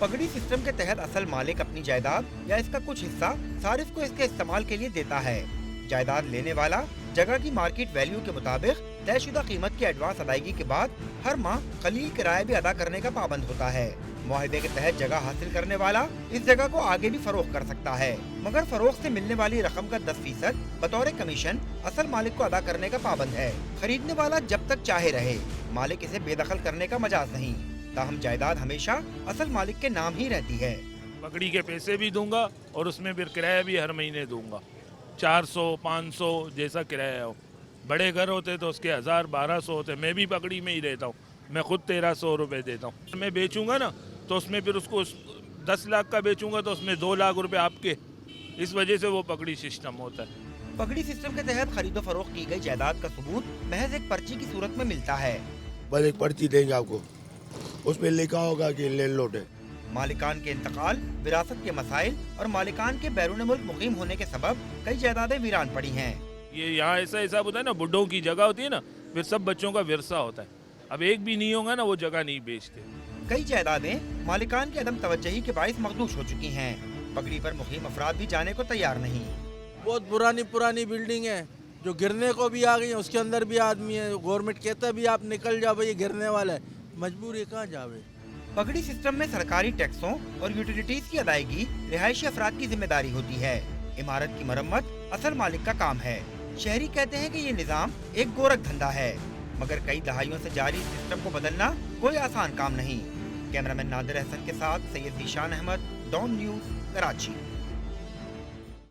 पगड़ी सिस्टम के तहत असल मालिक अपनी जायदाद या इसका कुछ हिस्सा सारिफ को इसके इस्तेमाल के लिए देता है। जायदाद लेने वाला जगह की मार्केट वैल्यू के मुताबिक तयशुदा कीमत की एडवांस अदायगी के बाद हर माह कलील किराया भी अदा करने का पाबंद होता है। मुआहदे के तहत जगह हासिल करने वाला इस जगह को आगे भी फरोख्त कर सकता है, मगर फरोख्त से मिलने वाली रकम का 10% बतौर कमीशन असल मालिक को अदा करने का पाबंद है। खरीदने वाला जब तक चाहे रहे, मालिक इसे बेदखल करने का मजाज नहीं। ताहम जायदाद हमेशा असल मालिक के नाम ही रहती है। पगड़ी के पैसे भी दूंगा और उसमें फिर किराया भी हर महीने दूंगा, 400-500 जैसा किराया हो। बड़े घर होते तो उसके 1000-1200 होते। मैं भी पगड़ी में ही रहता हूँ, मैं खुद 1300 रुपये देता हूँ। मैं बेचूंगा ना तो उसमें फिर उसको 10 लाख का बेचूंगा तो उसमें 2 लाख रुपए आपके। इस वजह से वो पगड़ी सिस्टम होता है। पगड़ी सिस्टम के तहत खरीदो फरोख्त की गई जायदाद का सबूत महज एक पर्ची की सूरत में मिलता है। बस एक पर्ची देंगे आपको, उसमें लिखा होगा कि लैंडलॉर्ड है। मालिकान के इंतकाल, विरासत के मसाइल और मालिकान के बैरून मुल्क मुकीम होने के सबब कई जायदादें वीरान पड़ी हैं। ये यहाँ ऐसा हिसाब होता है ना, बुढ़ों की जगह होती है ना, फिर सब बच्चों का विरसा होता है। अब एक भी नहीं होगा ना, वो जगह नहीं बेचते। कई जायदादें मालिकान के अदम तवज्जही के बाइस मखदूश हो चुकी हैं। पगड़ी पर मुकीम अफराद भी जाने को तैयार नहीं। बहुत पुरानी बिल्डिंग है जो गिरने को भी आ गई है, उसके अंदर भी आदमी है। गवर्नमेंट कहता है भी आप निकल जाओ, भाई ये गिरने वाला है, मजबूर है, कहाँ जावे। पगड़ी सिस्टम में सरकारी टैक्सों और यूटिलिटीज की अदायगी रिहायशी अफराद की जिम्मेदारी होती है। इमारत की मरम्मत असल मालिक का काम है। शहरी कहते हैं कि ये निज़ाम एक गोरख धंधा है, मगर कई दहाइयों से जारी सिस्टम को बदलना कोई आसान काम नहीं। कैमरामैन नादिर अहसन के साथ सैयद ज़ीशान अहमद, डॉन न्यूज़, कराची।